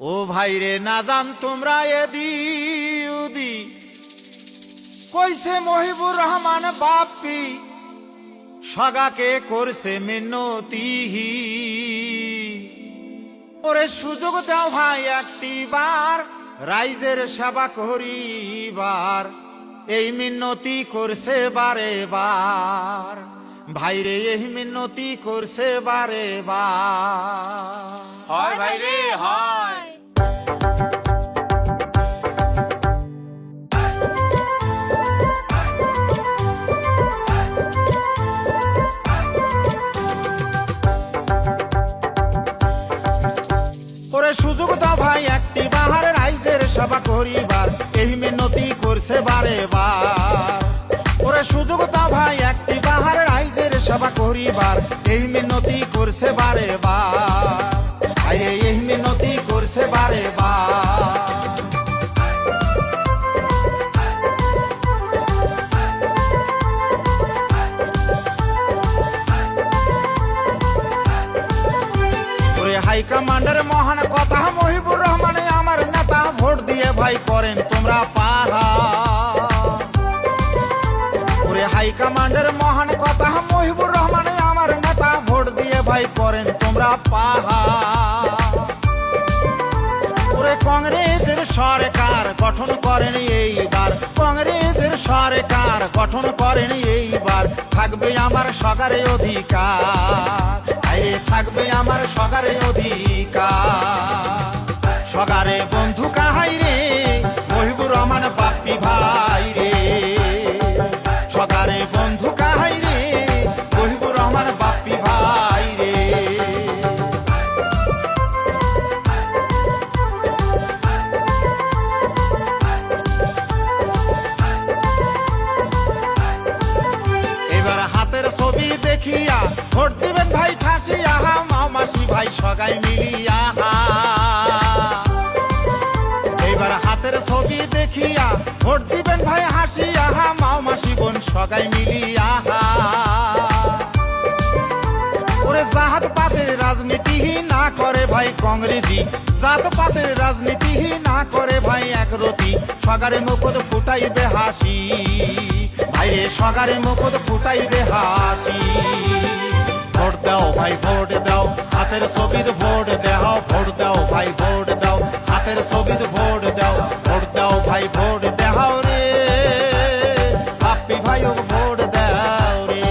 ও ভাইরে না জান তোমরা এদি উদি কইছে মহিবুর রহমান বাপ্পি সগাকে করছে মিনতি। ওরে সুযোগ দাও ভাই একটি বার রাইজের সেবা করিবার, এই মিনতি করছে বারে বার ভাইরে, এই মিনতি করছে বারে বার। হয় ভাইরে হয়। ওরে সুযোগ দাও ভাই একটি বাহার রাইজের সেবা করিবার, এই মিনতি করছে বারে বার। ওরে সুযোগ দাও ভাই একটি বাহার রাইজের সেবা করিবার, এই মিনতি করছে বারে বার আরে, এই মিনতি করছে বারে বার। হাইকমান্ডের মহান কথা মহিবুর রহমান আমার নেতা, ভোট দিয়ে ভাই করেন তোমরা পাহা। ওরে হাইকমান্ডের মহান কথা মহিবুর রহমান আমার নেতা, ভোট দিয়ে ভাই করেন তোমরা পাহা। ওরে কংগ্রেসের সরকার গঠন করেন এইবার, কংগ্রেসের সরকার গঠন করেন এইবার, থাকবে আমার সরকারে অধিকার আরে, থাকবে আমার সরকারে অধিকার। সরকারে বন্ধু কাহাই রে মহিবুর রহমান বাপ্পি ভাই রে, সরকারে বন্ধু কাহাই রে মহিবুর রহমান বাপ্পি ভাই রে। এবার হাতের ছবি দেখিয়া ভোট দিবেন ভাই ঠাসিয়া, মামাসি ভাই সগাই মিলিয়া। এইবার হাতের ছবি দেখিয়া ভোট দিবেন ভাই হাসিয়া, মামাসি বোন সগাই মিলিয়া। ওরে জাত পাতের রাজনীতি না করে ভাই কংগ্রেসি, জাত পাতের রাজনীতি না করে ভাই একরতি, সগারে মুকুট ফুটাইবে হাসি ভাইরে, সগারে মুকুট ফুটাইবে হাসি। ভোট দাও ভাই ভোট দাও হাতের ছবিতে ভোট দাও, ভোট দাও ভাই ভোট দাও হাতের ছবিতে ভোট দাও, ভোট দাও ভাই ভোট দাও রে বাপ্পি ভাই ও ভোট দাও রে।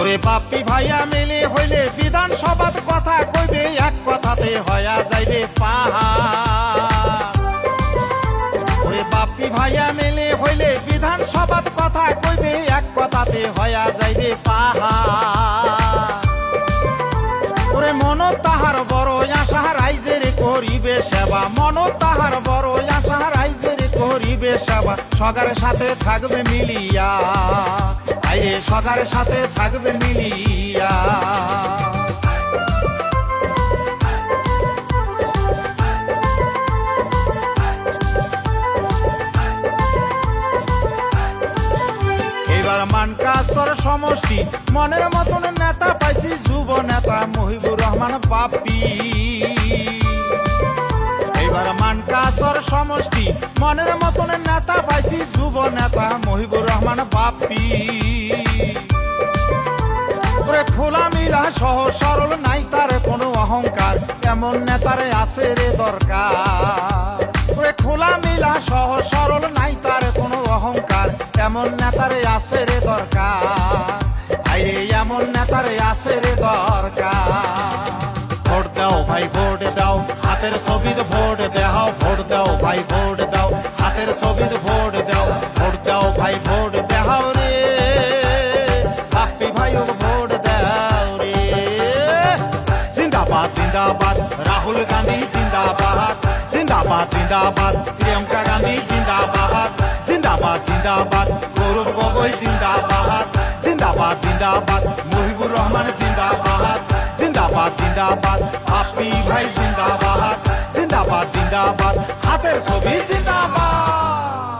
ওরে বাপ্পি ভাইয়া মিলে হইলে বিধানসভার কথা কইবে, এক কথাতে হয়া যাইবে পাহাড়। ওরে বাপ্পি ভাইয়া মিলে হইলে বিধানসভার কথা কইবে, এক কথাতে হয়া যাইবে পাহাড়। ওরে মন তাহার বড় আশা রাইজের করিবে সেবা, মন তাহার বড় আশা রাইজের করিবে সেবা, সগারের সাথে থাকবে মিলিয়া আরে, সগারের সাথে থাকবে মিলিয়া। এবার মানকাসর সমষ্টি মনের মতন নেতা পাইছি, যুব নেতা মহিবুর রহমান বাপ্পি। এবার মানকাসর সমষ্টি মনের মতন নেতা পাইছি, যুব নেতা মহিবুর রহমান বাপ্পি। ওরে খোলা মিলা সহ সরল নাই তার কোনো অহংকার, এমন নেতারে আছে রে দরকার। ওরে খোলা মিলা সহ সরল নাই তার কোনো অহংকার, এমন নেতারে আছে রে দরকার আরে, এমন নেতারে আছে রে দরকার। ভোট দাও ভাই ভোট দাও হাতের ছবিতে ভোট দাও, ভোট দাও ভাই ভোট দাও হাতের ছবিতে ভোট দাও, ভোট দাও ভাই ভোট দাও রে বাপ্পি ভাই ও ভোট দাও রে। জিন্দাবাদ জিন্দাবাদ রাহুল গান্ধী জিন্দাবাদ, জিন্দাবাদ জিন্দাবাদ প্রিয়াঙ্কা গান্ধী জিন্দাবাদ, জিন্দাবাদ জিন্দাবাদ গৌরব গগৈ জিন্দাবাদ, জিন্দাবাদ জিন্দাবাদ মহিবুর রহমান জিন্দাবাদ, জিন্দাবাদ জিন্দাবাদ বাপ্পি ভাই জিন্দাবাদ, জিন্দাবাদ জিন্দাবাদ হাতের ছবি জিন্দাবাদ।